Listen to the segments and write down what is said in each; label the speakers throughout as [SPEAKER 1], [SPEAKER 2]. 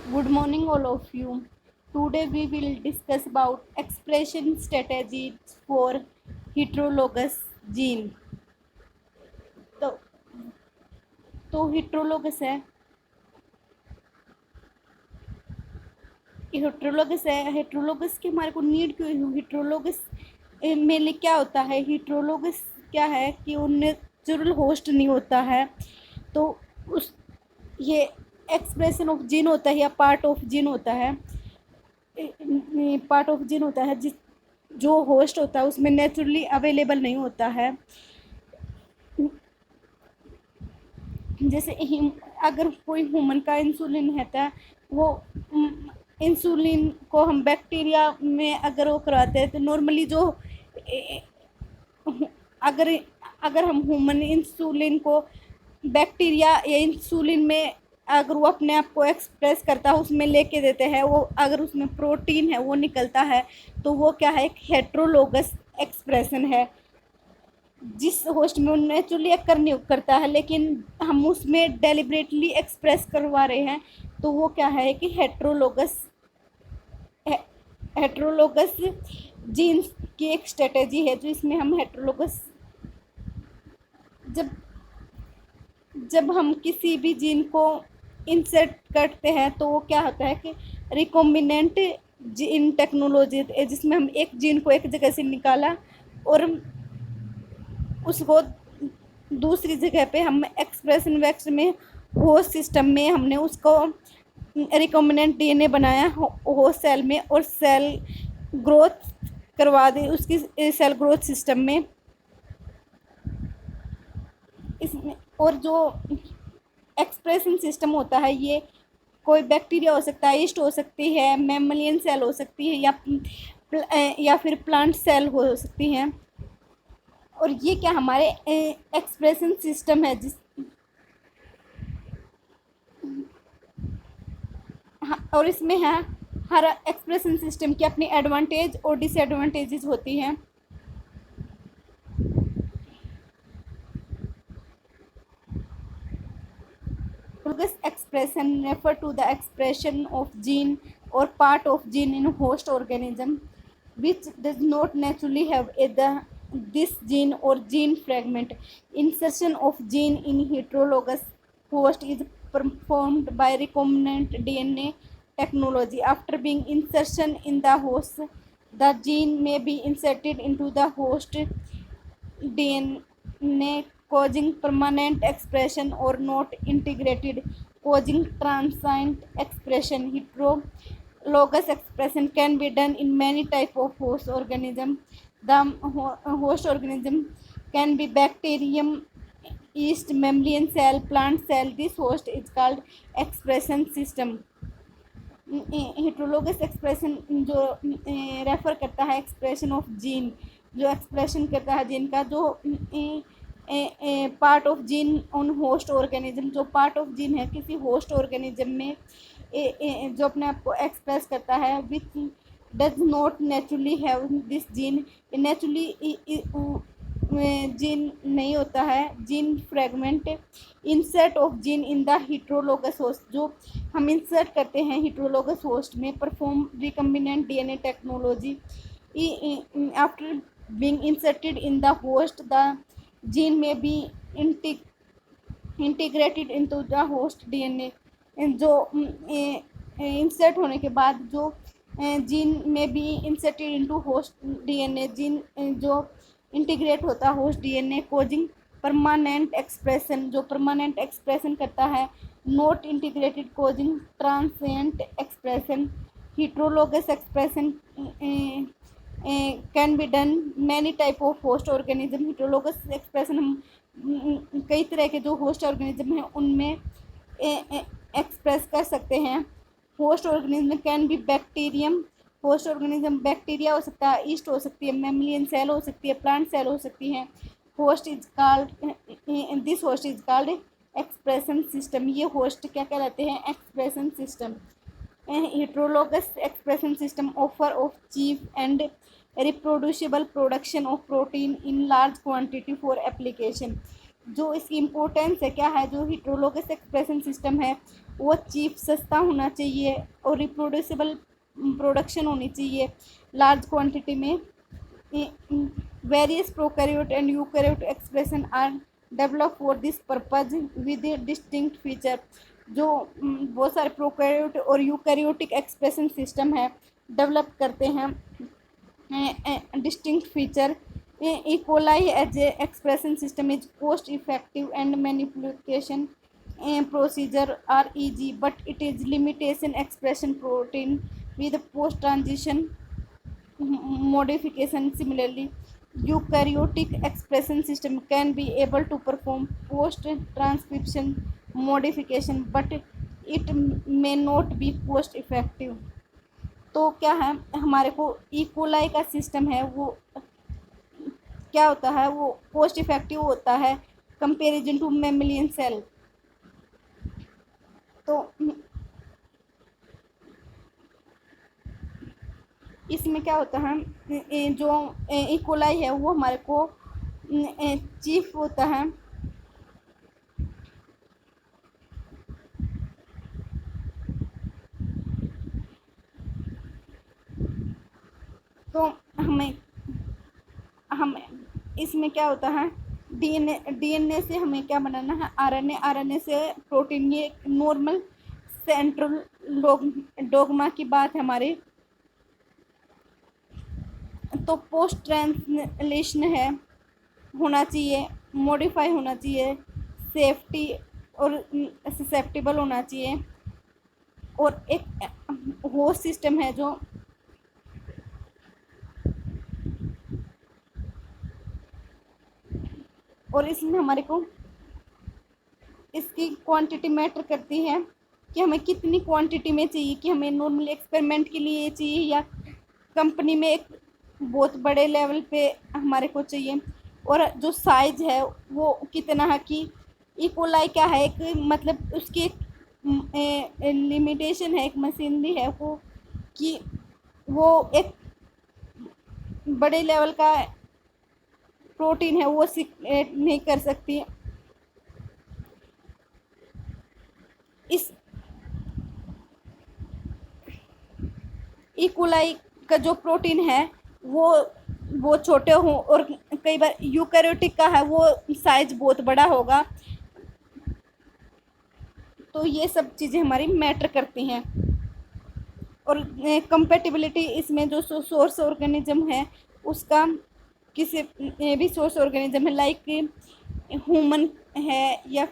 [SPEAKER 1] Good morning, all of you. Today we will discuss about expression strategies for heterologous gene. तो heterologous है heterologous की हमारे को need क्यों है हेट्रोलोगस में लिए क्या होता है हेट्रोलोगस क्या है कि वो नेचुरल होस्ट नहीं होता है तो उस ये एक्सप्रेशन ऑफ जीन होता है या पार्ट ऑफ जीन होता है जिस जो होस्ट होता है उसमें नेचुरली अवेलेबल नहीं होता है। जैसे अगर कोई ह्यूमन का इंसुलिन रहता है वो इंसुलिन को हम बैक्टीरिया में अगर वो कराते हैं तो नॉर्मली जो अगर अगर हम ह्यूमन इंसुलिन को बैक्टीरिया या इंसुलिन में अगर वो अपने आप को एक्सप्रेस करता है उसमें लेके देते हैं वो अगर उसमें प्रोटीन है वो निकलता है तो वो क्या है एक हेट्रोलोगस एक्सप्रेशन है जिस होस्ट में नेचुरली अकर नहीं करता है लेकिन हम उसमें डेलिबरेटली एक्सप्रेस करवा रहे हैं तो वो क्या है कि हेट्रोलोगस जीन्स की एक स्ट्रेटेजी है जो इसमें हम हेट्रोलोगस जब जब हम किसी भी जीन को इंसर्ट करते हैं तो वो क्या होता है कि रिकॉम्बिनेंट जीन टेक्नोलॉजी जिसमें हम एक जीन को एक जगह से निकाला और उसको दूसरी जगह पे हम एक्सप्रेशन वैक्स में होस्ट सिस्टम में हमने उसको रिकॉम्बिनेंट डीएनए बनाया होस्ट सेल में और सेल ग्रोथ करवा दी उसकी सेल ग्रोथ सिस्टम में इसमें। और जो एक्सप्रेशन सिस्टम होता है ये कोई बैक्टीरिया हो सकता है ईस्ट हो सकती है मैमलियन सेल हो सकती है या फिर प्लांट सेल हो सकती हैं और ये क्या हमारे एक्सप्रेशन सिस्टम है जिस और इसमें है हर एक्सप्रेशन सिस्टम की अपनी एडवांटेज और डिसएडवांटेजेस होती हैं। Autologous expression refer to the expression of gene or part of gene in host organism which does not naturally have this gene or gene fragment. Insertion of gene in heterologous host is performed by recombinant DNA technology. After being insertion in the host, the gene may be inserted into the host DNA causing permanent expression or not integrated causing transient expression. Heterologous expression can be done in many type of host organism. The host organism can be bacterium, yeast, mammalian cell, plant cell. This host is called expression system. Heterologous expression जो refer करता है expression of gene जो expression करता है gene का जो part of gene on host organism जो part of gene है किसी होस्ट ऑर्गेनिज्म में जो अपने आप को एक्सप्रेस करता है which does not naturally have this gene naturally gene नहीं होता है gene fragment insert of gene in the heterologous host जो हम इंसर्ट करते हैं हेट्रोलोगस होस्ट में perform recombinant DNA technology after being inserted in the host the gene may be integrated into the host DNA जो insert होने के बाद जो gene may be inserted into host DNA gene जो integrate होता है host DNA causing permanent expression जो permanent expression करता है not integrated causing transient expression heterologous expression can be done many type of host organism. Heterologous expression हम कई तरह के जो होस्ट ऑर्गेनिज्म हैं उनमें एक्सप्रेस कर सकते हैं। Host organism can be bacterium host organism bacteria हो सकता है ईस्ट हो सकती है मैमलियन सेल हो सकती है प्लांट सेल हो सकती है। Host is called this host is called expression system. ये होस्ट क्या कहलाते हैं expression system. Heterologous expression system offer of cheap and reproducible production of protein in large quantity for application. जो इसकी इम्पोर्टेंस है क्या है जो हेट्रोलोगस एक्सप्रेशन सिस्टम है वो चीप सस्ता होना चाहिए और रिप्रोड्यूसिबल प्रोडक्शन होनी चाहिए लार्ज क्वांटिटी में। Various prokaryote and eukaryote expression are develop for this purpose with distinct feature. जो बहुत सारे प्रोकैरियोट और यूकैरियोटिक एक्सप्रेशन सिस्टम है डेवलप करते हैं distinct feature. E. coli as a expression system is cost effective and manipulation procedure are easy, but it is limitation expression protein with post transition modification. Similarly, eukaryotic expression system can be able to perform post transcription modification, but it may not be cost effective। तो क्या है, हमारे को E coli का system है वो क्या होता है, वो कोस्ट इफेक्टिव होता है कंपेरिजन टू मेमिलियन सेल। तो इसमें क्या होता है, जो इकोलाई है वो हमारे को चीफ होता है। तो हमें इसमें क्या होता है, डीएनए से हमें क्या बनाना है, आरएनए से प्रोटीन। ये नॉर्मल सेंट्रल डोगमा की बात है हमारी। तो पोस्ट ट्रांसलेशन है होना चाहिए, मॉडिफाई होना चाहिए, सेफ्टी और ससेप्टेबल होना चाहिए, और एक होस्ट सिस्टम है जो और इसमें हमारे को इसकी क्वांटिटी मैटर करती है कि हमें कितनी क्वांटिटी में चाहिए, कि हमें नॉर्मली एक्सपेरिमेंट के लिए चाहिए या कंपनी में एक बहुत बड़े लेवल पे हमारे को चाहिए, और जो साइज है वो कितना है। कि इकोलाई क्या है, एक मतलब उसकी एक लिमिटेशन है, एक मशीनरी है वो, कि वो एक बड़े लेवल का प्रोटीन है वो नहीं कर सकती। इस इकोलाई का जो प्रोटीन है वो छोटे हों, और कई बार यूकैरियोटिक का है वो साइज बहुत बड़ा होगा। तो ये सब चीज़ें हमारी मैटर करती हैं। और कंपेटिबिलिटी इसमें जो सोर्स ऑर्गेनिज्म है उसका किसी भी सोर्स ऑर्गेनिज्म है, लाइक ह्यूमन है या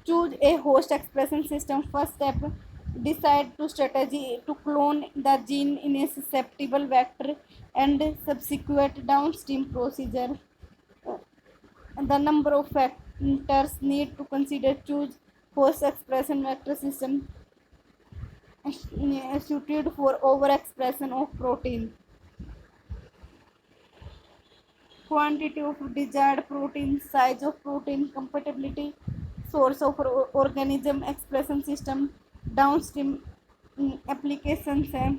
[SPEAKER 1] choose a host expression system. First step, decide to strategy to clone the gene in a susceptible vector and subsequent downstream procedure. The number of factors need to consider. Choose host expression vector system suited for overexpression of protein. Quantity of desired protein, size of protein, compatibility, source of organism, expression system, downstream applications है।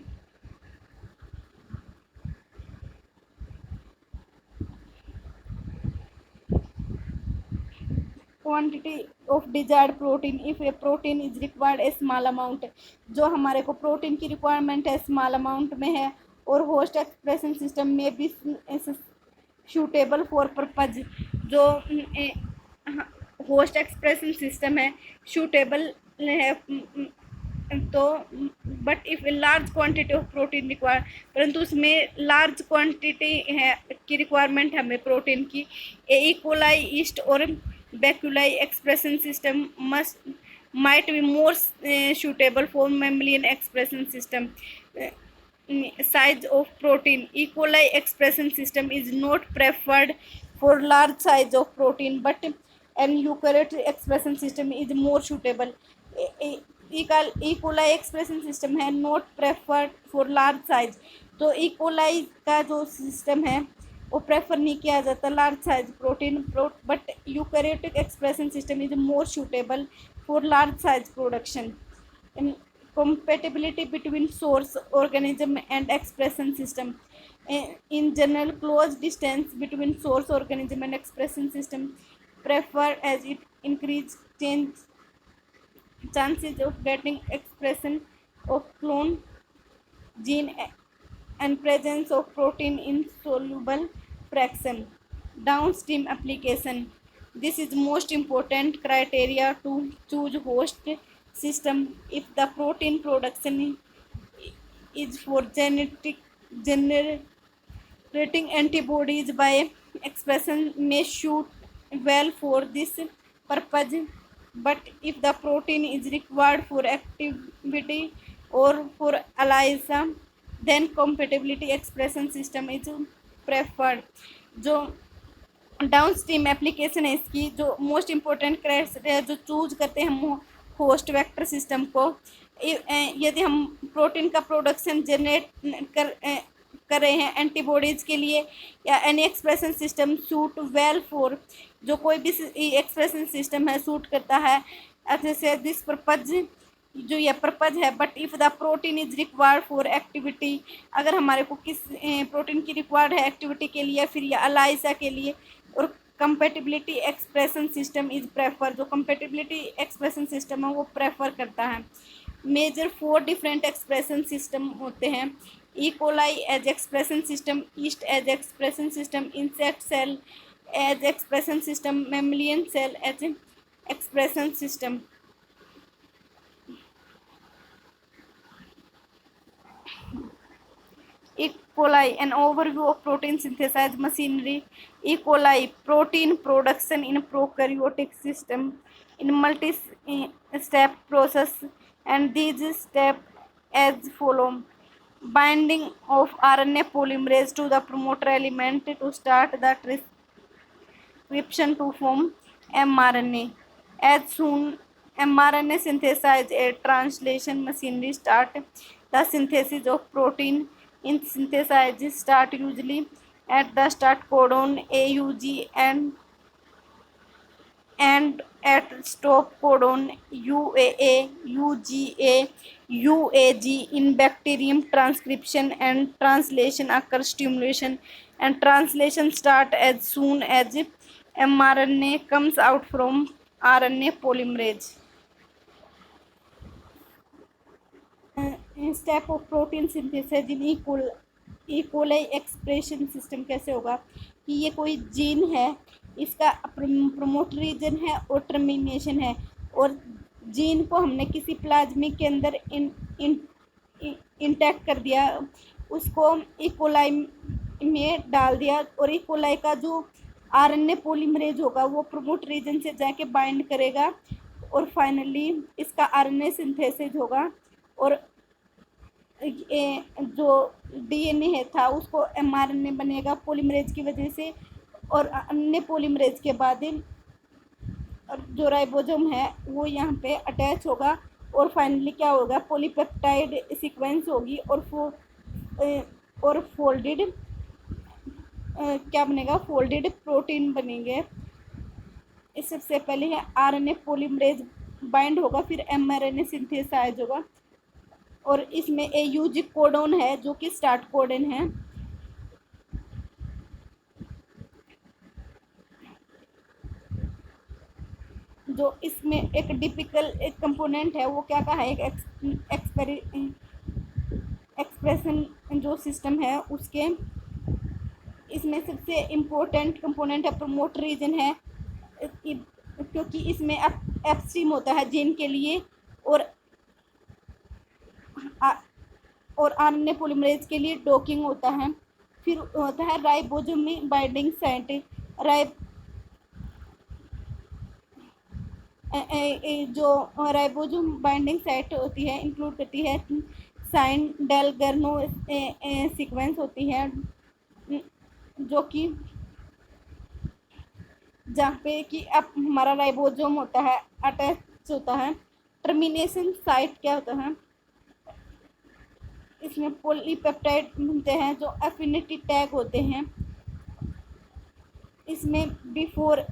[SPEAKER 1] Quantity of desired protein, if A protein is required A small amount, जो हमारे को protein की requirement है small amount में है, और host expression system में भी सूटेबल फॉर पर्पज, जो होस्ट एक्सप्रेशन सिस्टम है सूटेबल है। तो but if large quantity of protein require, परंतु उसमें लार्ज क्वांटिटी है की रिक्वायरमेंट हमें प्रोटीन की। ए कोलाई ईस्ट और बैक्यूलाई expression system must might be more suitable for mammalian expression system. Size of protein, E. coli expression system is not preferred for large size of protein, but an eukaryotic expression system is more suitable. E. coli expression system है not preferred for large size, तो E. coli का जो system है वो prefer नहीं किया जाता large size protein, but eukaryotic expression system is more suitable for large size production. In compatibility between source organism and expression system, In general, close distance between source organism and expression system preferred as it increases chances of getting expression of clone gene and presence of protein in soluble fraction. Downstream application. This is most important criteria to choose host system. If the protein production is for generating antibodies by expression may suit well for this purpose, but if the protein is required for activity or for ELISA, then compatibility expression system is preferred. जो downstream application है इसकी, जो most important criteria जो choose करते हैं हम host vector system को, यदि हम प्रोटीन का प्रोडक्शन जनरेट कर रहे हैं एंटीबॉडीज़ के लिए, या any expression system suit well for, जो कोई भी एक्सप्रेशन सिस्टम है सूट करता है जैसे दिस पर्पज, जो यह पर्पज है। But if the protein is required for activity, अगर हमारे को किस प्रोटीन की रिक्वायर्ड है एक्टिविटी के लिए, फिर या अलाइसा के लिए, और compatibility expression system is prefer, जो कंपेटिबिलिटी एक्सप्रेशन सिस्टम है वो प्रेफर करता है। मेजर 4 डिफरेंट एक्सप्रेशन सिस्टम होते हैं। E coli as expression system, yeast as expression system, insect cell as expression system, mammalian cell as expression system. E. coli, an overview of protein synthesis machinery. E. coli, protein production in prokaryotic system in multi-step process, and these steps as follow: binding of RNA polymerase to the promoter element to start the transcription to form mRNA. As soon mRNA synthesize, a translation machinery start the synthesis of protein. In synthesis start usually at the start codon AUG and at stop codon UAA, UGA, UAG. In bacterium, transcription and translation occur stimulation, and translation start as soon as mRNA comes out from RNA polymerase. Step of protein synthesis in E coli expression system कैसे होगा कि ये कोई gene है, इसका promoter reason है और termination है, और जीन को हमने किसी प्लाज्मिक के अंदर इंटैक्ट कर दिया, उसको ई कोलाई में डाल दिया, और ई कोलाई का जो आरएनए पॉलीमरेज होगा वो प्रमोटर रीजन से जाके बाइंड करेगा, और फाइनली इसका आरएनए सिंथेसिस होगा, और जो डीएनए है था उसको एमआरएनए बनेगा पॉलीमरेज की वजह से, और अन्य पॉलीमरेज के बाद जो राइबोसोम है वो यहाँ पे अटैच होगा, और फाइनली क्या होगा, पॉलीपेप्टाइड सीक्वेंस होगी, और फोल्डेड क्या बनेगा, फोल्डेड प्रोटीन बनेंगे। इस सबसे पहले है आरएनए पॉलीमरेज बाइंड होगा, फिर एमआरएनए सिंथेसाइज होगा, और इसमें AUG कोडोन है जो कि स्टार्ट कोडन है। जो इसमें एक टिपिकल एक कंपोनेंट है वो क्या का है, एक एक्सप्रेशन जो सिस्टम है उसके, इसमें सबसे इम्पोर्टेंट कंपोनेंट है प्रमोटर रीजन है, क्योंकि इसमें अपस्ट्रीम होता है जीन के लिए, और आरएनए पॉलीमरेज के लिए डॉकिंग होता है। फिर होता है राइबोसोम बाइंडिंग साइट, जो राइबोसोम बाइंडिंग साइट होती है इंक्लूड करती है साइन डेलगर्नो सीक्वेंस होती है, जो कि जहाँ पे कि अब हमारा राइबोसोम होता है अटैच होता है। टर्मिनेशन साइट क्या होता है, इसमें पॉलीपेप्टाइड मिलते हैं जो एफिनिटी टैग होते हैं, इसमें बिफोर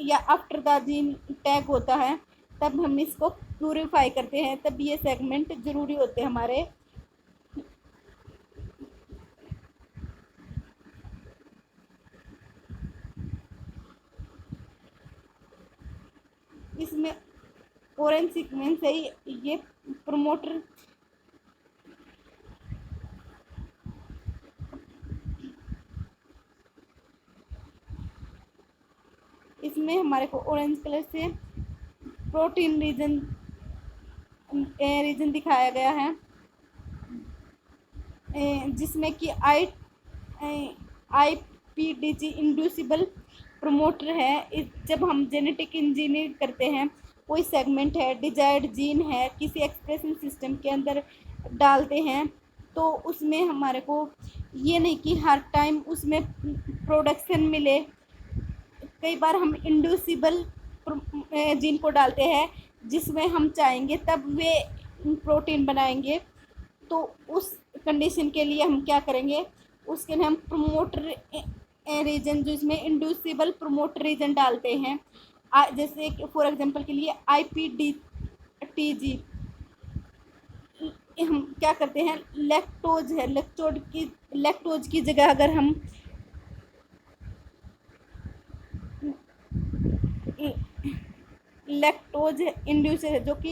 [SPEAKER 1] या आफ्टर द जीन टैग होता है, तब हम इसको प्यूरिफाई करते हैं, तब ये सेगमेंट ज़रूरी होते हैं हमारे। इसमें ऑरेंज सीक्वेंस है, ये प्रमोटर इसमें हमारे को ऑरेंज कलर से प्रोटीन रीजन दिखाया गया है, जिसमें कि IPTG इंड्यूसिबल प्रमोटर है। जब हम जेनेटिक इंजीनियर करते हैं, कोई सेगमेंट है, डिजायर्ड जीन है, किसी एक्सप्रेशन सिस्टम के अंदर डालते हैं, तो उसमें हमारे को ये नहीं कि हर टाइम उसमें प्रोडक्शन मिले। कई बार हम इंड्यूसिबल जीन को डालते हैं, जिसमें हम चाहेंगे तब वे प्रोटीन बनाएंगे। तो उस कंडीशन के लिए हम क्या करेंगे, उसके लिए हम प्रमोटर रीजन, जो इसमें इंड्यूसिबल प्रमोटर रीजन डालते हैं। जैसे फॉर एग्जांपल के लिए IPTG, हम क्या करते हैं, लैक्टोज है, लैक्टोज की जगह अगर हम लैक्टोज इंड्यूसर है, जो कि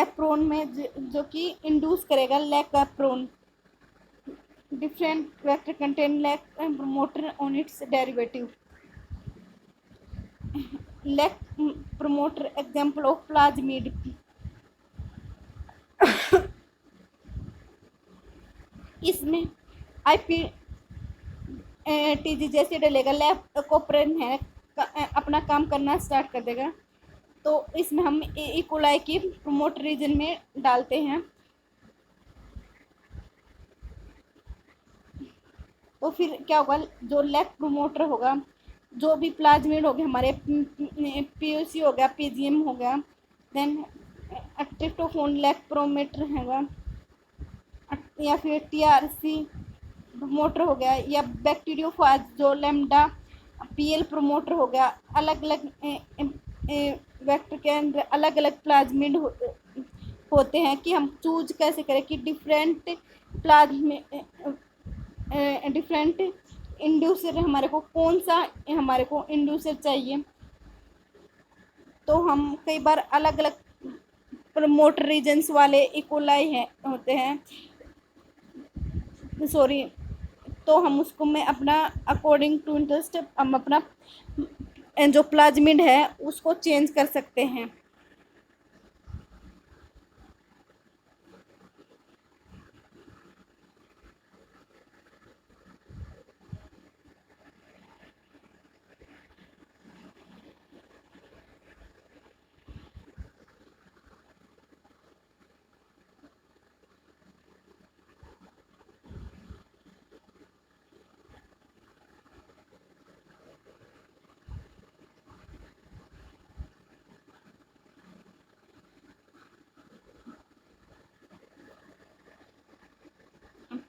[SPEAKER 1] एप्रोन में जो कि इंड्यूस करेगा लैक्टोप्रोन। Different vector contain lac promoter on its derivative. Lac promoter example of plasmid. इसमें IPTG जैसे डलेगा, लैक्टोप्रोन है अपना काम करना स्टार्ट कर देगा, तो इसमें हम इकोलाई की प्रमोटर रीजन में डालते हैं। तो फिर क्या होगा, जो लैक प्रमोटर होगा, जो भी प्लाज्मिड हो गए हमारे, POC हो गया, PGM हो गया, देन ट्रिप्टोफोन लैक प्रोमोटर होगा, या फिर TRC प्रमोटर हो गया, या बैक्टीरियोफाज जो लैम्डा PL प्रमोटर हो गया। अलग अलग वेक्टर के अंदर अलग अलग प्लाज्मिड होते हैं, कि हम चूज कैसे करें कि डिफरेंट डिफरेंट इंड्यूसर हमारे को कौन सा हमारे को इंड्यूसर चाहिए। तो हम कई बार अलग अलग प्रमोटर रीजन्स वाले इकोलाई हैं होते हैं, सॉरी, तो हम उसको मैं अपना अकॉर्डिंग टू इंटरेस्ट हम अपना जो प्लाज्मिड है उसको चेंज कर सकते हैं।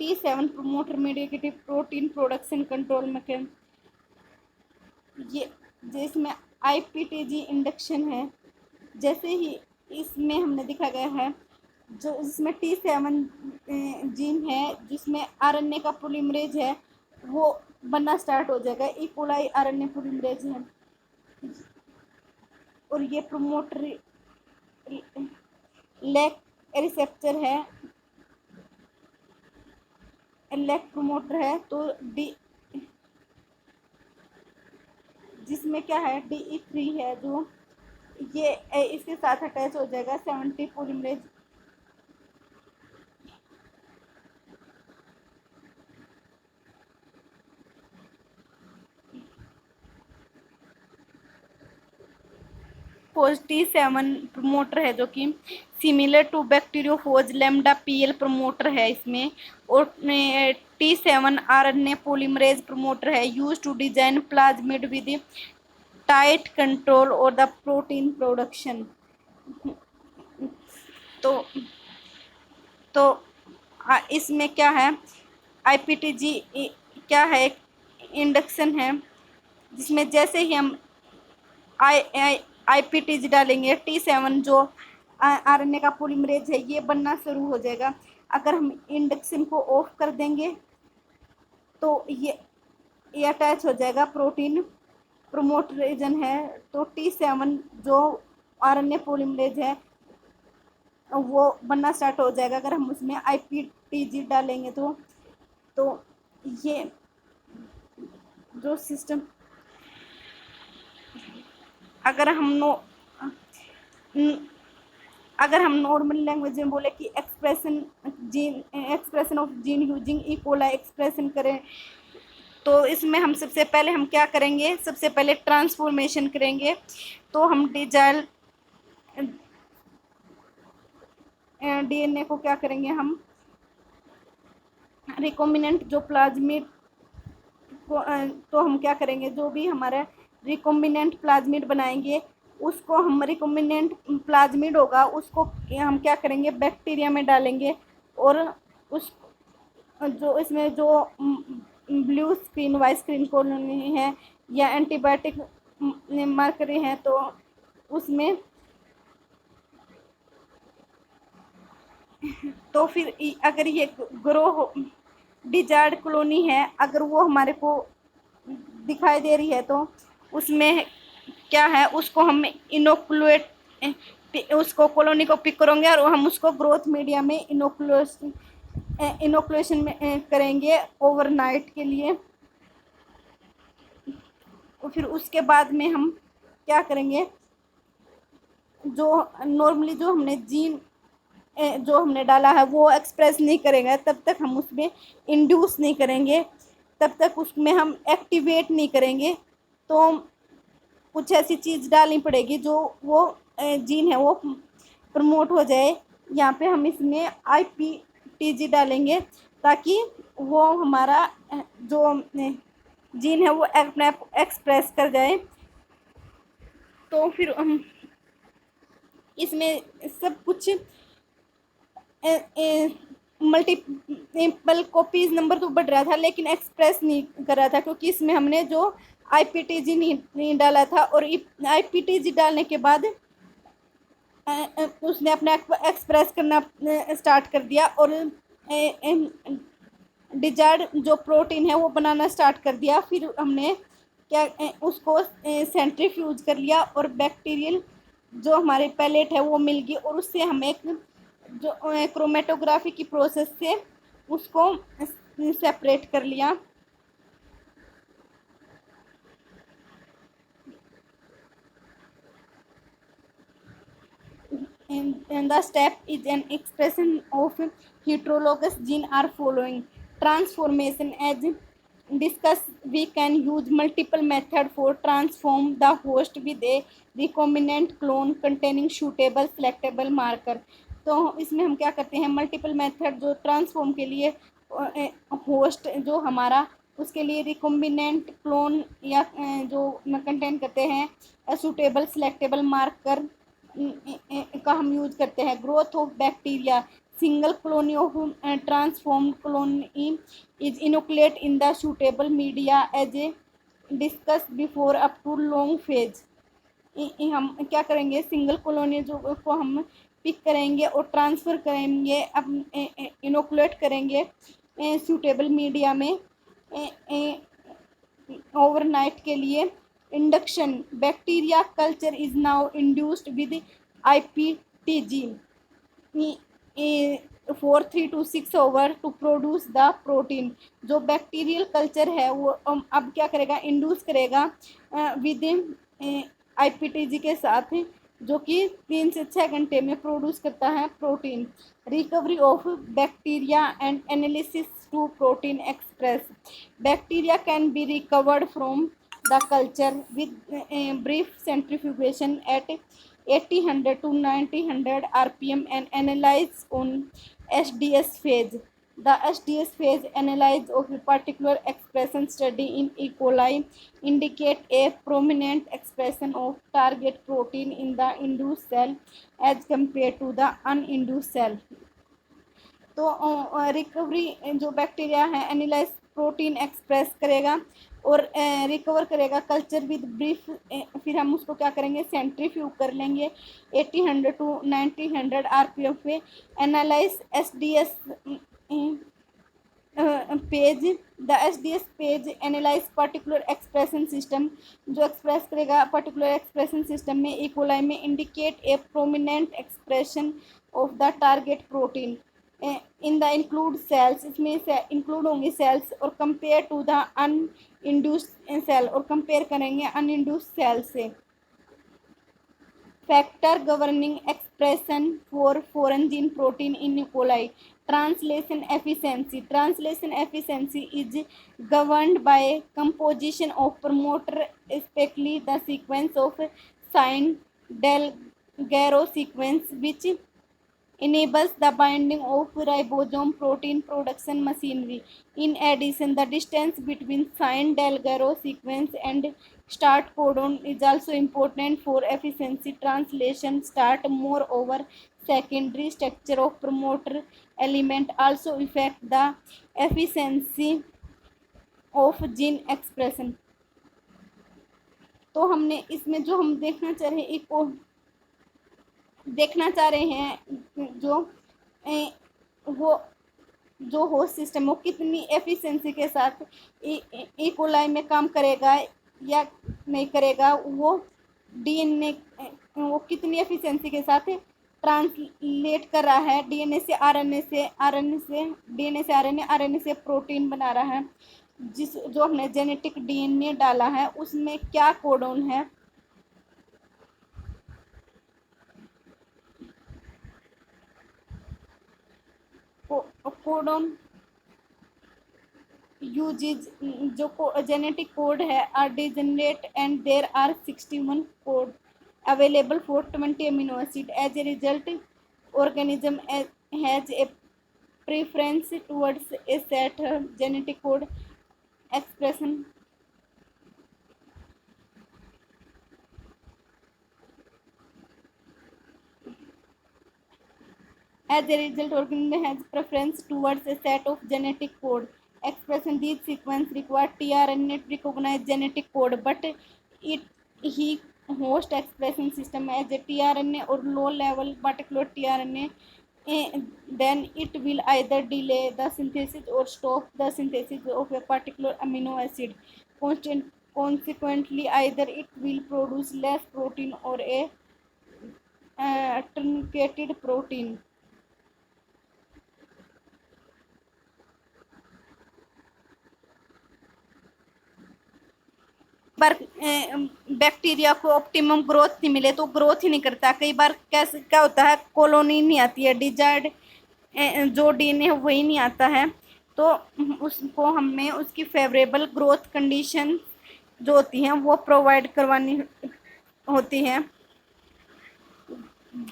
[SPEAKER 1] T7 promoter mediated protein production control mechanism, ये जिसमें IPTG इंडक्शन है। जैसे ही इसमें हमने दिखा गया है, जो इसमें T7 जीन है, जिसमें RNA का पोलीमरेज है, वो बनना स्टार्ट हो जाएगा। इकोलाई RNA पोलीमरेज है, और ये प्रमोटर लैक रिसेप्टर है, लैक प्रमोटर है। तो जिसमें क्या है, DE3 है, जो ये इसके साथ अटैच हो जाएगा 70 पोलीमरेज। T7 प्रमोटर है, जो कि similar to bacteriophage lambda PL promoter है इसमें। और T7 RNA पोलीमरेज प्रमोटर है, use to design plasmid with tight control और द प्रोटीन प्रोडक्शन। तो इसमें क्या है, IPTG क्या है, इंडक्शन है, जिसमें जैसे ही हम IPTG डालेंगे, T7 जो RNA का पोलीमरेज है, ये बनना शुरू हो जाएगा। अगर हम इंडक्शन को ऑफ कर देंगे, तो ये अटैच हो जाएगा प्रोटीन प्रमोट रीजन है, तो T7 जो RNA पॉलीमरेज है वो बनना स्टार्ट हो जाएगा अगर हम उसमें IPTG डालेंगे तो ये जो सिस्टम, अगर हम अगर हम नॉर्मल लैंग्वेज में बोले कि expression of gene using E coli expression करें, तो इसमें हम सबसे पहले हम क्या करेंगे, सबसे पहले ट्रांसफॉर्मेशन करेंगे। तो हम डिजाइल DNA को क्या करेंगे, हम रिकॉम्बिनेंट जो प्लाज्मिड को तो हम क्या करेंगे, जो भी हमारा रिकॉम्बिनेंट प्लाज्मिड बनाएंगे उसको हम रिकॉम्बिनेंट प्लाज्मिड होगा उसको हम क्या करेंगे, बैक्टीरिया में डालेंगे और उस जो इसमें जो blue screen white screen colony है या एंटीबायोटिक मार्कर हैं तो उसमें तो फिर अगर ये ग्रो डिजायर्ड कॉलोनी है अगर वो हमारे को दिखाई दे रही है तो उसमें क्या है, उसको हम इनोकुलेट उसको कॉलोनी को पिक करेंगे और हम उसको ग्रोथ मीडिया में इनोकुलेशन में करेंगे ओवरनाइट के लिए। फिर उसके बाद में हम क्या करेंगे, जो नॉर्मली जो हमने जीन जो हमने डाला है वो एक्सप्रेस नहीं करेगा तब तक हम उसमें इंड्यूस नहीं करेंगे, तब तक उसमें हम एक्टिवेट नहीं करेंगे। तो कुछ ऐसी चीज़ डालनी पड़ेगी जो वो जीन है वो प्रमोट हो जाए। यहाँ पे हम इसमें IPTG डालेंगे ताकि वो हमारा जो जीन है वो अपने आप एक्सप्रेस कर जाए। तो फिर हम इसमें सब कुछ मल्टीपल कॉपीज नंबर तो बढ़ रहा था लेकिन एक्सप्रेस नहीं कर रहा था क्योंकि इसमें हमने जो IPTG नहीं डाला था। और IPTG डालने के बाद उसने अपने एक्सप्रेस करना स्टार्ट कर दिया और डिजायर्ड जो प्रोटीन है वो बनाना स्टार्ट कर दिया। फिर हमने क्या उसको सेंट्रीफ्यूज कर लिया और बैक्टीरियल जो हमारी पैलेट है वो मिल गई और उससे हम एक जो क्रोमेटोग्राफी की प्रोसेस से उसको सेपरेट कर लिया। And the step is an expression of heterologous gene are following transformation. As discussed, we can use multiple methods for transform the host with a recombinant clone containing suitable selectable marker. तो इसमें हम क्या करते हैं, multiple method जो transform के लिए host जो हमारा उसके लिए रिकॉम्बिनेंट क्लोन या जो कंटेन करते हैं सूटेबल सिलेक्टेबल मार्कर का हम यूज करते हैं। Growth of bacteria single colony of transformed colony is inoculate in the suitable media as a discuss before up to long phase. हम क्या करेंगे, सिंगल कॉलोनी जो को हम पिक करेंगे और ट्रांसफ़र करेंगे, अब इनोकुलेट करेंगे सूटेबल मीडिया में ओवरनाइट के लिए। Induction bacteria culture is now induced with IPTG for 3 to 6 hours to produce the protein. जो बैक्टीरियल कल्चर है वो अब क्या करेगा, इंड्यूस करेगा विद IPTG के साथ जो कि 3 से 6 घंटे में प्रोड्यूस करता है protein. Recovery of bacteria and analysis to protein express bacteria can be recovered from the culture with brief centrifugation at 80-100 to 90-100 RPM and analyze on SDS phase. The SDS phase analysis of a particular expression study in E. coli indicate a prominent expression of target protein in the induced cell as compared to the uninduced cell. तो recovery जो bacteria है analyse protein express करेगा और recover करेगा culture with brief. फिर हम उसको क्या करेंगे, सेंट्रीफ्यूज कर लेंगे 80-100 to 90-100 RPM पे। Analyse SDS page the H page analyse particular expression system, जो एक्सप्रेस करेगा पर्टिकुलर एक्सप्रेशन सिस्टम में इकोलाई में indicate a prominent expression of the target protein in the include cells, इसमें इंक्लूड होंगे cells, और compare to the uninduced cell, और compare करेंगे uninduced cell से। Factor governing expression for foreign gene protein in E coli, translation efficiency is governed by composition of promoter, especially the sequence of sign Delgado sequence, which enables the binding of ribosome protein production machinery. In addition, the distance between sign Delgado sequence and start codon is also important for efficiency translation. Start moreover, secondary structure of promoter element also affect the efficiency of gene expression. तो हमने इसमें जो हम देखना चाह रहे हैं वो जो होस्ट सिस्टम वो कितनी एफिशिएंसी के साथ इकोलाई में काम करेगा या नहीं करेगा, वो डीएनए वो कितनी एफिशिएंसी के साथ ट्रांसलेट कर रहा है, डीएनए से आरएनए से डीएनए से आरएनए से प्रोटीन बना रहा है, जो हमने जेनेटिक डीएनए डाला है उसमें क्या कोडोन है, कोडोन यूजेज जो जेनेटिक कोड है are degenerate and there are 61 code available for 20 amino acid. As a result, organism has a preference towards a set genetic code expression. As a result, organism has preference towards a set of genetic code expression. These sequence require tRNA to recognize genetic code, but he host expression system as a tRNA or low level particular tRNA, then it will either delay the synthesis or stop the synthesis of a particular amino acid. Consequently, either it will produce less protein or a truncated protein. Bar bacteria को optimum growth नहीं मिले तो growth ही नहीं करता। कई बार क्या होता है, कॉलोनी नहीं आती है, डिजायर्ड जो डीएनए है वही नहीं आता है, तो उसको हमें उसकी फेवरेबल ग्रोथ कंडीशन जो होती हैं वो प्रोवाइड करवानी होती है।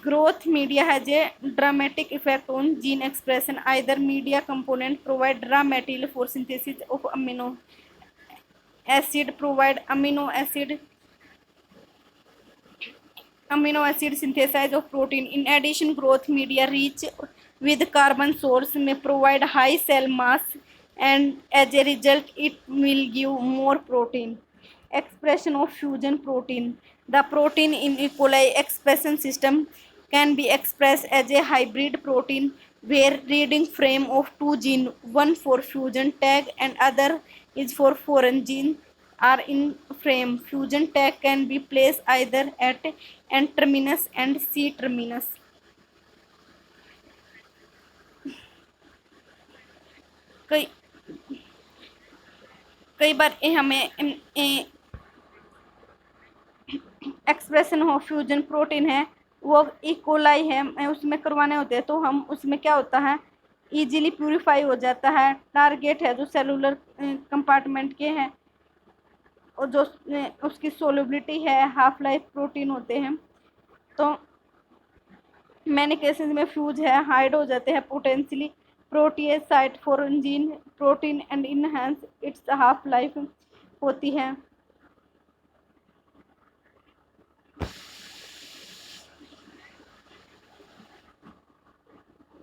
[SPEAKER 1] Growth media has a dramatic effect on gene expression. Either media component provide raw material for synthesis of amino acid, provide amino acid synthesis of protein. In addition, growth media rich with carbon source may provide high cell mass, and as a result it will give more protein. Expression of fusion protein. The protein in E. coli expression system can be expressed as a hybrid protein where reading frame of two genes, one for fusion tag and other is for foreign gene, are in frame. Fusion tag can be placed either at N terminus and C terminus. कई बार हमें expression हो fusion protein है वो E coli है उसमें करवाने होते हैं, तो हम उसमें क्या होता है इजीली प्यूरिफाई हो जाता है। टारगेट है जो सेलुलर कंपार्टमेंट के हैं और जो उसकी सोलबिलिटी है हाफ लाइफ प्रोटीन होते हैं, तो मैनी केसेस में फ्यूज है हाइड हो जाते हैं potentially protease site for gene protein and enhance it's half life होती है।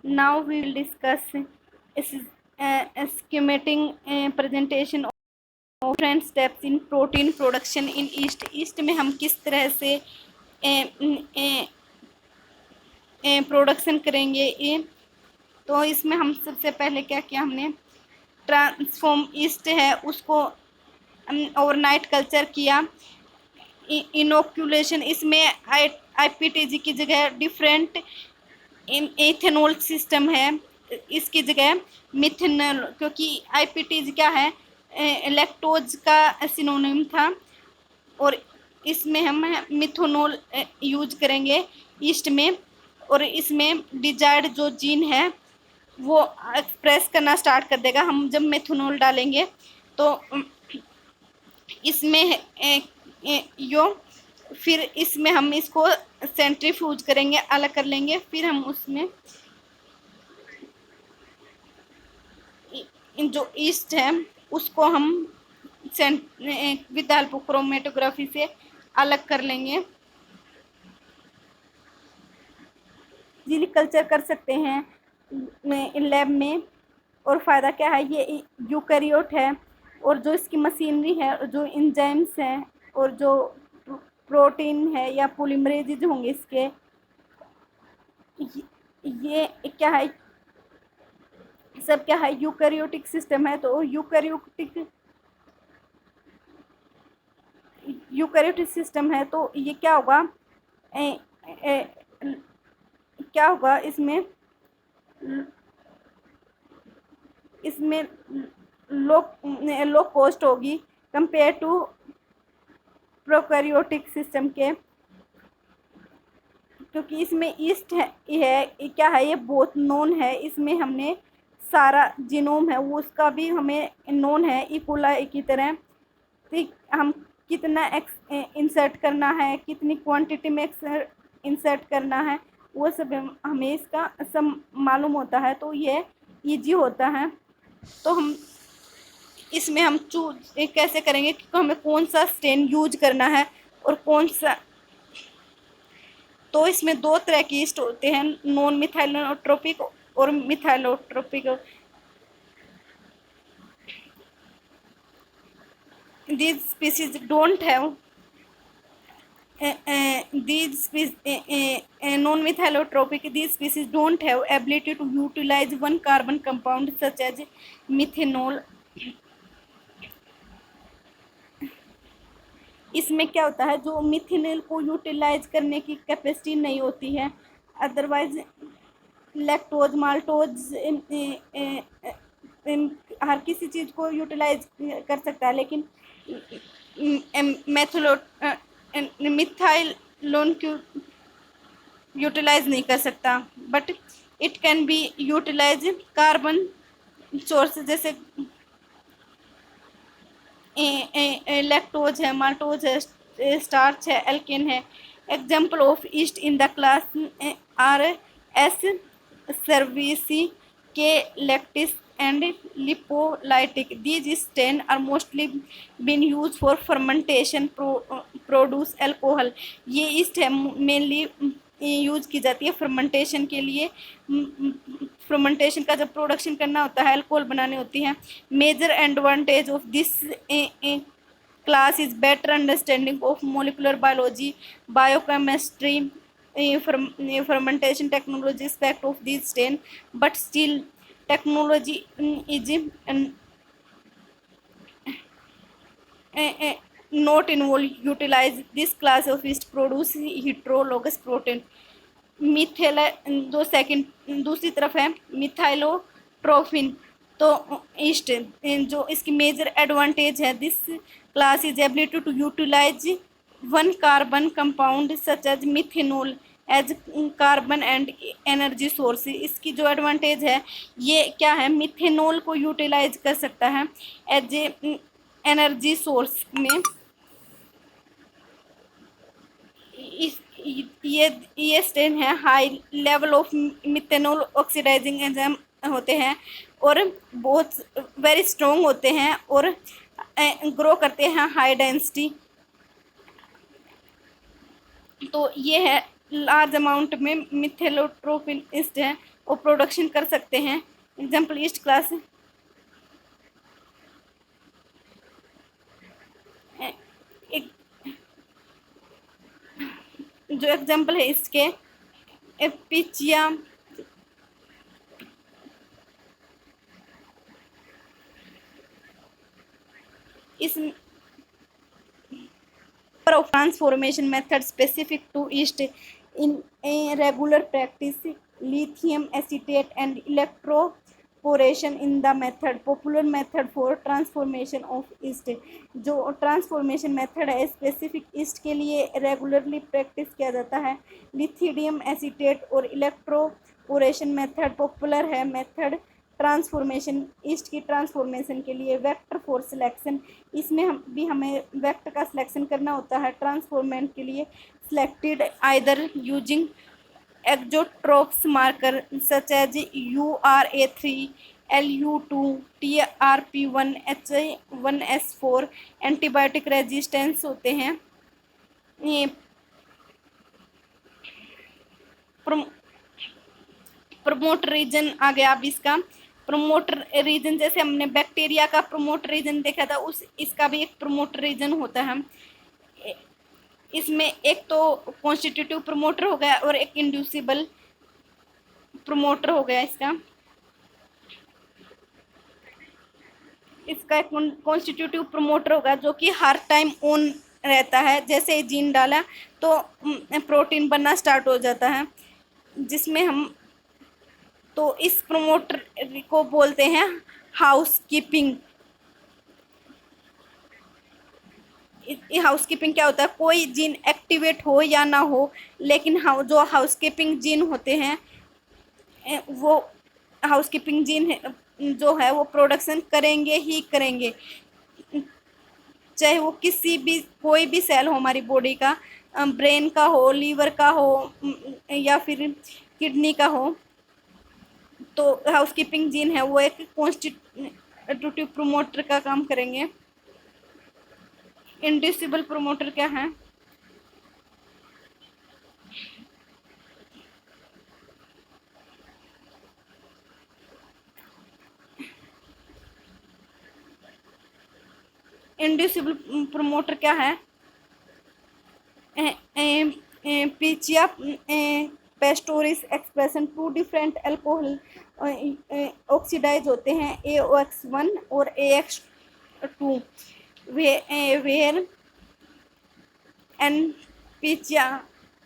[SPEAKER 1] Now we will discuss schematic presentation of different steps in protein production in yeast. yeast में हम किस तरह से प्रोडक्शन करेंगे तो इसमें हम सबसे पहले क्या किया, हमने ट्रांसफॉर्म ईस्ट है उसको ओवरनाइट कल्चर किया। इनोक्यूलेशन, इसमें आईपीटीजी की जगह डिफरेंट इथेनॉल सिस्टम है, इसकी जगह मिथेनॉल, क्योंकि आईपीटीजी क्या है, लैक्टोज का सिनोनिम था, और इसमें हम मिथेनॉल यूज करेंगे ईस्ट में। और इसमें डिजायर्ड जो जीन है वो एक्सप्रेस करना स्टार्ट कर देगा हम जब मिथेनॉल डालेंगे। तो इसमें यो फिर इसमें हम इसको सेंट्रीफ्यूज करेंगे, अलग कर लेंगे, फिर हम उसमें जो ईस्ट है उसको हम विद हेल्प ऑफ क्रोमेटोग्राफी से अलग कर लेंगे। इजीली कल्चर कर सकते हैं लैब में। और फ़ायदा क्या है, ये यूकैरियोट है, और जो इसकी मशीनरी है, जो इंजाइम्स हैं, और जो प्रोटीन है या पॉलीमरेजेज होंगे इसके, ये क्या है, सब क्या है, यूकैरियोटिक सिस्टम है। तो यूकैरियोटिक सिस्टम है, तो ये क्या होगा, क्या होगा इसमें लो कॉस्ट होगी कंपेयर टू प्रोकैरियोटिक सिस्टम के, क्योंकि इसमें ईस्ट है क्या है, ये बहुत नोन है, इसमें हमने सारा जीनोम है वो उसका भी हमें नोन है, इकोलाई की तरह। तो हम कितना इंसर्ट करना है, कितनी क्वांटिटी में इंसर्ट करना है, वो सब हमें इसका सब मालूम होता है, तो ये इजी होता है। तो हम इसमें हम चूज कैसे करेंगे कि हमें कौन सा स्टेन यूज करना है और कौन सा। तो इसमें दो तरह के ईस्ट होते हैं, नॉन मिथाइलोट्रोपिक और मिथाइलोट्रोपिक। These species don't have non-methylotropic. These species don't have ability to utilize one carbon compound such as methanol. इसमें क्या होता है, जो मिथेनॉल को यूटिलाइज करने की कैपेसिटी नहीं होती है, अदरवाइज लैक्टोज, माल्टोज, हर किसी चीज़ को यूटिलाइज कर सकता है, लेकिन मिथाइलोन को यूटिलाइज नहीं कर सकता। But it can be utilise carbon source, जैसे लैक्टोज है, माल्टोज है, स्टार्च है, एल्केन है। Example of yeast in the class are S cerevisiae, K lactis and lipolytic. These strains are mostly been used for fermentation, produce alcohol. ये east है mainly use की जाती है फर्मेंटेशन के लिए। फर्मेंटेशन का जब प्रोडक्शन करना होता है, अल्कोहल बनाने होती हैं। Major advantage of this class is better understanding of molecular biology, biochemistry, fermentation technology aspect of these strain, but still technology is not involved utilize this class of yeast produce heterologous protein। Methyl जो second दूसरी तरफ है methylotrophic. तो yeast जो इसकी major advantage है, this class is ability to utilise one carbon compound such as methanol as carbon and energy source. इसकी जो एडवांटेज है, ये क्या है, मिथेनॉल को यूटिलाइज कर सकता है एज ए एनर्जी सोर्स में। ये स्टेन है high level of methanol oxidising enzyme होते हैं, और बहुत वेरी स्ट्रॉन्ग होते हैं, और ग्रो करते हैं हाई डेंसिटी। तो ये है लार्ज अमाउंट में मिथेलोट्रोपिन ईस्ट है, वो प्रोडक्शन कर सकते हैं। एग्जाम्पल ईस्ट क्लास एक जो एग्जाम्पल है इसके एपिचिया, इस of transformation method specific to yeast in a regular practice, lithium acetate and electroporation in the method popular method for transformation of yeast। जो ट्रांसफॉर्मेशन मेथड है स्पेसिफिक ईस्ट के लिए regularly practice किया जाता है। लिथियम एसीटेट और electroporation method popular है method transformation east की ट्रांसफॉर्मेशन के लिए। वेक्टर फॉर सिलेक्शन, इसमें हमें वेक्टर का सिलेक्शन करना होता है ट्रांसफॉर्मेंट के लिए। Selected either using auxotrophs marker such as URA3 LU2 TRP1 H1S4। Antibiotic resistance होते हैं। ये प्रमोट रीजन आ गया। अब इसका प्रमोटर रीजन, जैसे हमने बैक्टीरिया का प्रमोटर रीजन देखा था, इसका भी एक प्रमोटर रीजन होता है। इसमें एक तो कॉन्स्टिट्यूटिव प्रमोटर हो गया और एक इंड्यूसिबल प्रमोटर हो गया। इसका एक कॉन्स्टिट्यूटिव प्रमोटर होगा जो कि हर टाइम ऑन रहता है। जैसे ही जीन डाला तो प्रोटीन बनना स्टार्ट हो जाता है, जिसमें हम तो इस प्रमोटर को बोलते हैं हाउस कीपिंग। हाउस कीपिंग क्या होता है? कोई जीन एक्टिवेट हो या ना हो, लेकिन जो हाउस कीपिंग जीन होते हैं वो हाउस कीपिंग जीन जो है वो प्रोडक्शन करेंगे ही करेंगे, चाहे वो कोई भी सेल हो हमारी बॉडी का, ब्रेन का हो, लीवर का हो या फिर किडनी का हो। तो हाउस कीपिंग जीन है वो एक कॉन्स्टिट्यूटिव प्रमोटर का काम करेंगे। इंड्यूसिबल प्रमोटर क्या है? इंड्यूसिबल प्रमोटर क्या है? Pichia pastoris expression, two different alcohol oxidase होते हैं, AOX1 और AX2। Where and Pichia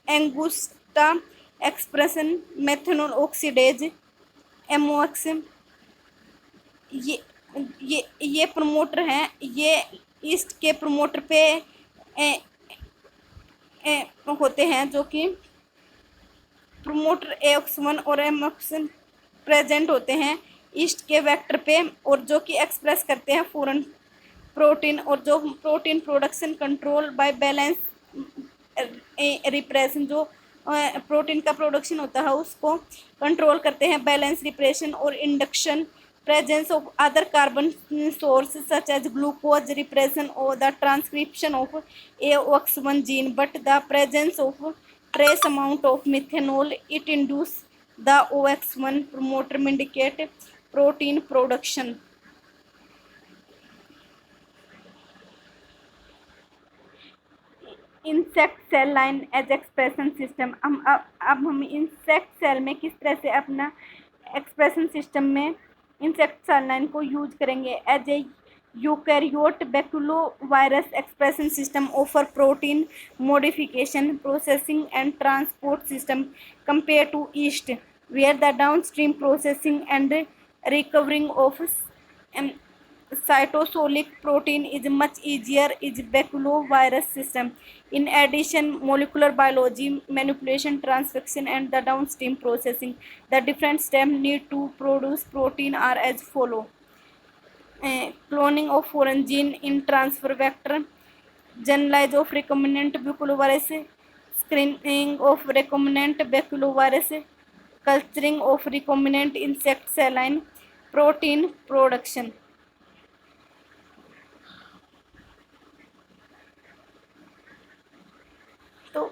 [SPEAKER 1] angusta expression methanol oxidase MOX। ये प्रमोटर हैं। ये ईस्ट के प्रमोटर पे होते हैं, जो कि प्रमोटर AOX1 और MOX प्रेजेंट होते हैं ईस्ट के वेक्टर पे, और जो कि एक्सप्रेस करते हैं फॉरेन प्रोटीन, और जो protein production control by balance repression, जो प्रोटीन का प्रोडक्शन होता है उसको कंट्रोल करते हैं बैलेंस रिप्रेशन और induction. presence of other carbon sources such as glucose repression or the transcription of AOX1 gene, but the presence of trace amount of methanol it induce the OX1 promoter indicate protein production। Insect cell line as expression system. हम insect cell में किस तरह से अपना expression system में insect cell line को use करेंगे। As a eukaryote baculovirus expression system offer protein modification processing and transport system compare to yeast, where the downstream processing and recovering of cytosolic protein is much easier is baculovirus system। In addition, molecular biology, manipulation, transfection and the downstream processing, the different steps need to produce protein are as follow: cloning of foreign gene in transfer vector, generalize of recombinant baculovirus, screening of recombinant baculovirus, culturing of recombinant insect cell line, protein production। तो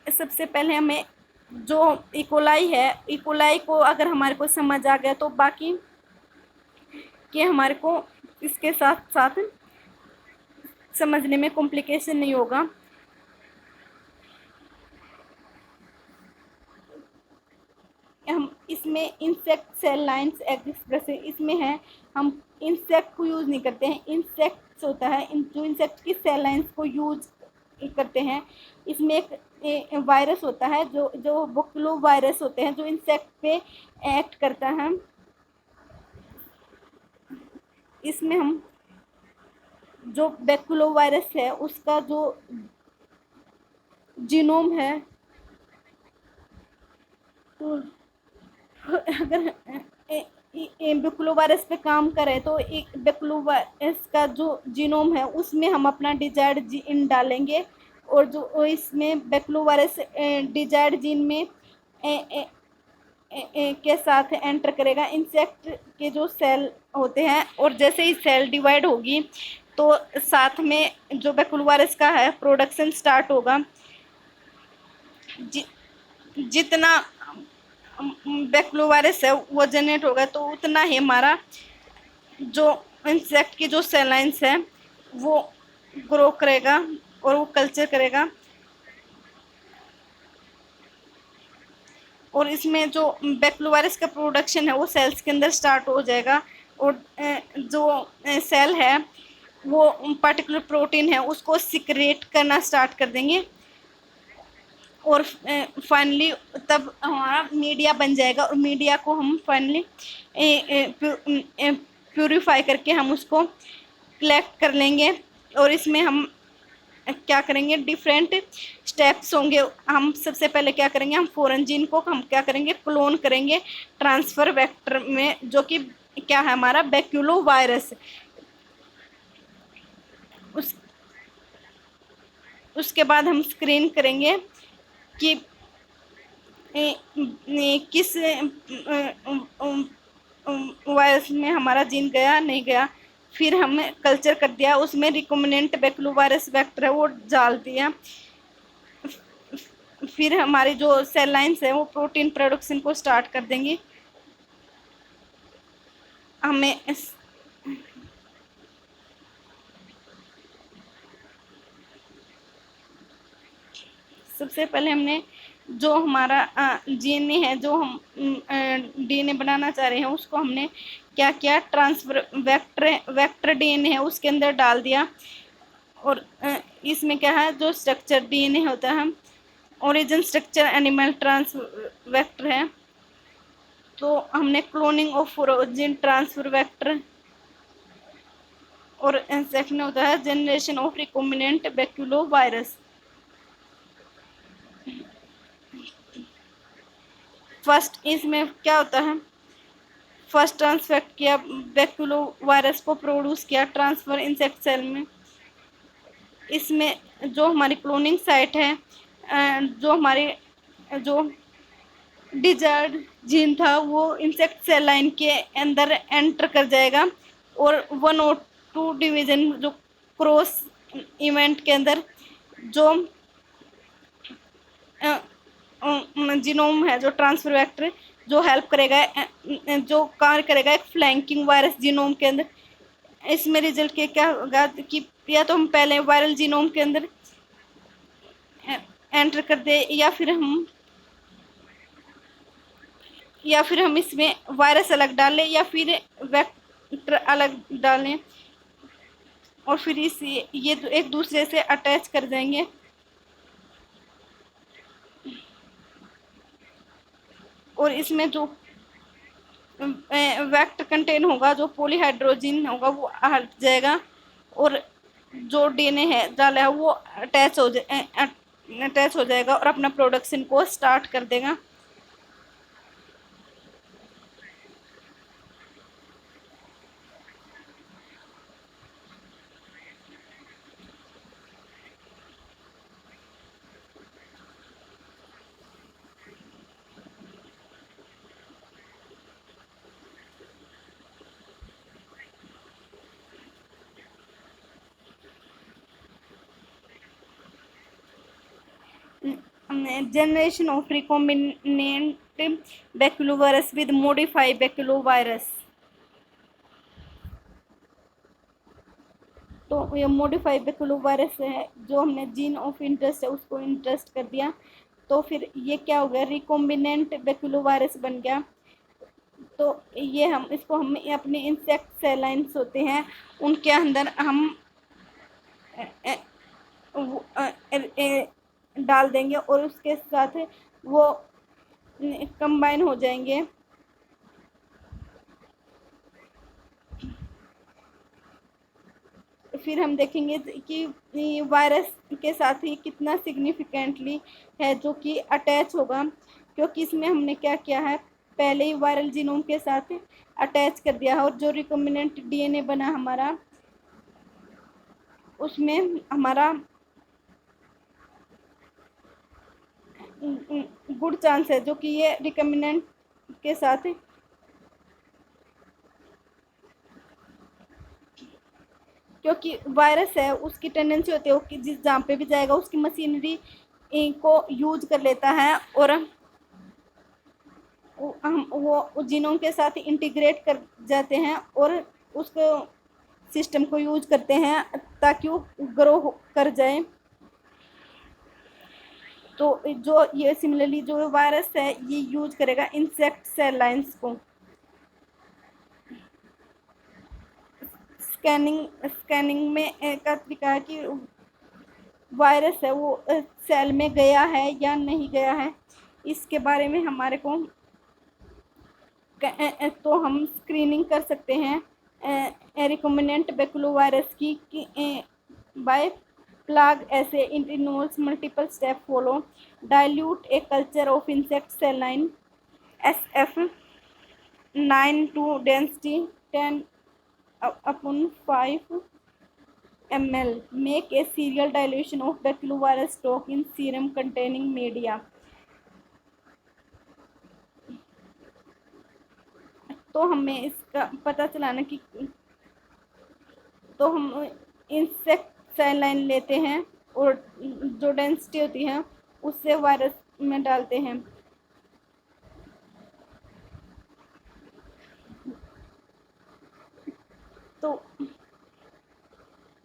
[SPEAKER 1] सबसे पहले हमें जो E coli है, E coli को अगर हमारे को समझ आ गया तो बाकी कि हमारे को इसके साथ साथ समझने में कॉम्प्लिकेशन नहीं होगा। हम इसमें इंसेक्ट सेल लाइन्स एक्सप्रेस इसमें है, हम इंसेक्ट को यूज़ नहीं करते हैं, इंसेक्ट्स होता है, जो इंसेक्ट की सेल लाइन्स को यूज़ करते हैं। इसमें एक वायरस होता है जो जो बुक्लो वायरस होते हैं, जो इंसेक्ट पे एक्ट करता है। इसमें हम जो बैकुलो वायरस है उसका जो जीनोम है, तो अगर बेकुलो वायरस पे काम करे तो एक बेकुलो वायरस का जो जीनोम है उसमें हम अपना डिजायर्ड जीन डालेंगे, और जो इसमें बेकुलो वायरस डिजायर्ड जीन में के साथ एंटर करेगा इंसेक्ट के जो सेल होते हैं, और जैसे ही सेल डिवाइड होगी तो साथ में जो बेकुलो वायरस का है प्रोडक्शन स्टार्ट होगा। जितना बैक्लो वायरस है वो जनरेट होगा तो उतना ही हमारा जो इंसेक्ट की जो सेल लाइन्स है वो ग्रो करेगा और वो कल्चर करेगा। और इसमें जो बैक्लो वायरस का प्रोडक्शन है वो सेल्स के अंदर स्टार्ट हो जाएगा, और जो सेल है वो पर्टिकुलर प्रोटीन है उसको सिक्रेट करना स्टार्ट कर देंगे, और फाइनली तब हमारा मीडिया बन जाएगा, और मीडिया को हम फाइनली प्यूरिफाई करके हम उसको कलेक्ट कर लेंगे। और इसमें हम क्या करेंगे, डिफरेंट स्टेप्स होंगे। हम सबसे पहले क्या करेंगे, हम फॉरेन जीन को हम क्या करेंगे, क्लोन करेंगे ट्रांसफर वेक्टर में, जो कि क्या है हमारा बैक्यूलो वायरस। उसके बाद हम स्क्रीन करेंगे कि किस वायरस में हमारा जीन गया नहीं गया। फिर हमने कल्चर कर दिया, उसमें रिकॉम्बिनेंट बैक्यूलो वायरस वेक्टर है वो डाल दिया। फिर हमारी जो सेल लाइन्स है वो प्रोटीन प्रोडक्शन को स्टार्ट कर देंगी। हमें सबसे पहले हमने जो हमारा डीएनए है, जो हम डीएनए बनाना चाह रहे हैं उसको हमने क्या किया, ट्रांसफर वेक्टर डीएनए है उसके अंदर डाल दिया। और इसमें क्या है, जो स्ट्रक्चर डीएनए होता है, origin structure animal transfer vector है, तो हमने cloning of origin transfer vector. और सेकंड होता है generation of recombinant baculovirus. First इसमें क्या होता है, फर्स्ट ट्रांसफेक्ट किया बैक्यूलो वायरस को, प्रोड्यूस किया ट्रांसफर इंसेक्ट सेल में। इसमें जो हमारी क्लोनिंग साइट है, जो हमारे जो डिजायर्ड जीन था वो इंसेक्ट सेल लाइन के अंदर एंटर कर जाएगा, और 1 और 2 डिवीजन जो क्रॉस इवेंट के अंदर जो जीनोम है, जो ट्रांसफर वेक्टर जो हेल्प करेगा, जो कार्य करेगा एक फ्लैंकिंग वायरस जीनोम के अंदर। इसमें रिजल्ट के क्या होगा कि या तो हम पहले वायरल जीनोम के अंदर एंटर कर दे, या फिर हम इसमें वायरस अलग डालें या फिर वेक्टर अलग डालें, और फिर ये एक दूसरे से अटैच कर जाएंगे। और इसमें जो वेक्टर कंटेन होगा, जो पॉलीहाइड्रोजिन होगा वो हट जाएगा, और जो डीएनए है डाला है वो अटैच हो जाएगा और अपना प्रोडक्शन को स्टार्ट कर देगा। Generation of recombinant baculovirus with modified baculovirus। तो ये मॉडिफाइड बैकुलोवायरस है, जो हमने जीन ऑफ इंटरेस्ट है उसको इंटरेस्ट कर दिया, तो फिर ये क्या हो गया, रिकॉम्बिनेंट बैकुलोवायरस बन गया। तो ये हम इसको हम अपने इंसेक्ट सेल लाइन्स होते हैं उनके अंदर हम डाल देंगे और उसके साथ वो कंबाइन हो जाएंगे। फिर हम देखेंगे कि वायरस के साथ ही कितना सिग्निफिकेंटली है जो कि अटैच होगा, क्योंकि इसमें हमने क्या किया है, पहले ही वायरल जीनोम के साथ अटैच कर दिया है और जो रिकॉम्बिनेंट डीएनए बना हमारा उसमें हमारा गुड चांस है जो कि ये रिकॉम्बिनेंट के साथ, क्योंकि वायरस है उसकी टेंडेंसी होती है कि जिस जहाँ पे भी जाएगा उसकी मशीनरी को यूज कर लेता है और हम वो जीनोम के साथ इंटीग्रेट कर जाते हैं और उसको सिस्टम को यूज करते हैं ताकि वो ग्रो कर जाए। तो जो ये सिमिलरली जो वायरस है ये यूज करेगा इंसेक्ट सेल लाइन्स को। स्कैनिंग में का तरीका है कि वायरस है वो सेल में गया है या नहीं गया है, इसके बारे में हमारे को तो हम स्क्रीनिंग कर सकते हैं रिकॉम्बिनेंट बैक्यूलोवायरस की बाय प्लाग ऐसे it involves multiple step follow, dilute a culture of insect cell line SF9 to density 10/5 ml, make a serial dilution of baculovirus stock in serum containing media। तो हमें इसका पता चलाना कि तो हम इंसेक्ट सेल लाइन लेते हैं और जो डेंसिटी होती है उससे वायरस में डालते हैं।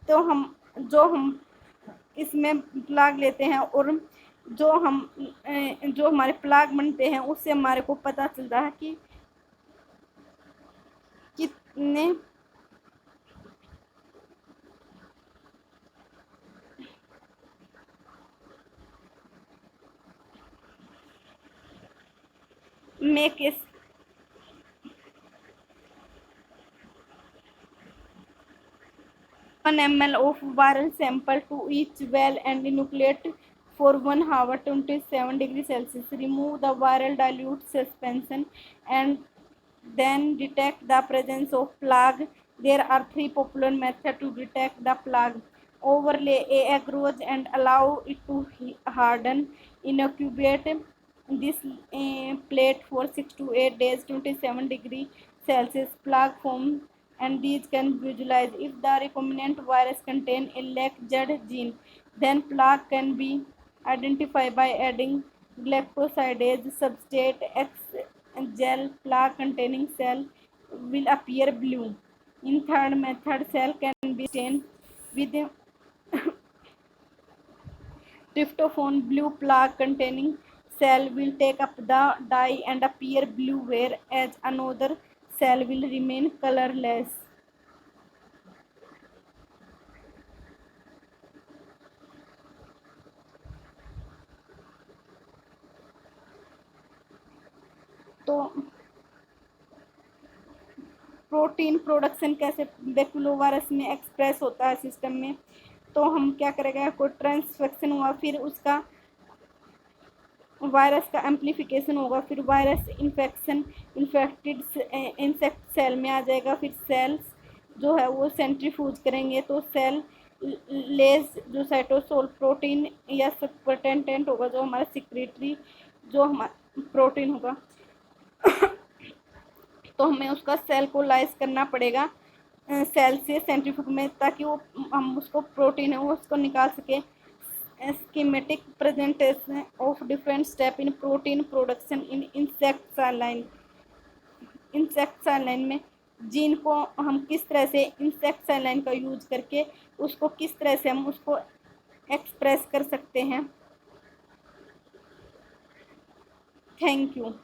[SPEAKER 1] तो हम इसमें प्लाग लेते हैं और जो हमारे प्लाग बनते हैं उससे हमारे को पता चलता है कि कितने make a 1 ml of viral sample to each well and inoculate for 1 hour 27 degrees Celsius. Remove the viral dilute suspension and then detect the presence of plague. There are 3 popular methods to detect the plague. Overlay a agarose and allow it to harden. Incubate this plate for 6 to 8 days 27 degrees Celsius. Plague form and these can visualize. If the recombinant virus contain a LAC-Z gene, then plaque can be identified by adding glycosidase substrate X gel. Plaque containing cell will appear blue. In third method, cell can be stained with tryptophan. Blue plaque containing cell will take up the dye and appear blue, whereas another cell will remain colorless. तो protein production कैसे baculovirus में express होता है system में, तो हम क्या करेंगे, कोई ट्रांसफेक्शन हुआ फिर उसका वायरस का एम्प्लीफिकेशन होगा, फिर वायरस इन्फेक्टेड इंसेक्ट सेल में आ जाएगा, फिर सेल्स जो है वो सेंट्रीफ्यूज करेंगे तो सेल लेज जो साइटोसोल प्रोटीन या सुपरटेंटेंट होगा जो हमारा सिक्रेटरी जो हमारा प्रोटीन होगा तो हमें उसका सेल को लाइज करना पड़ेगा सेल से सेंट्रीफ्यूज में ताकि वो हम उसको प्रोटीन है वो उसको निकाल सके। Schematic presentation of different step in protein production in insect cell line। Insect cell line में जीन को हम किस तरह से इंसेक्ट सेल लाइन का यूज करके उसको किस तरह से हम उसको एक्सप्रेस कर सकते हैं। Thank you.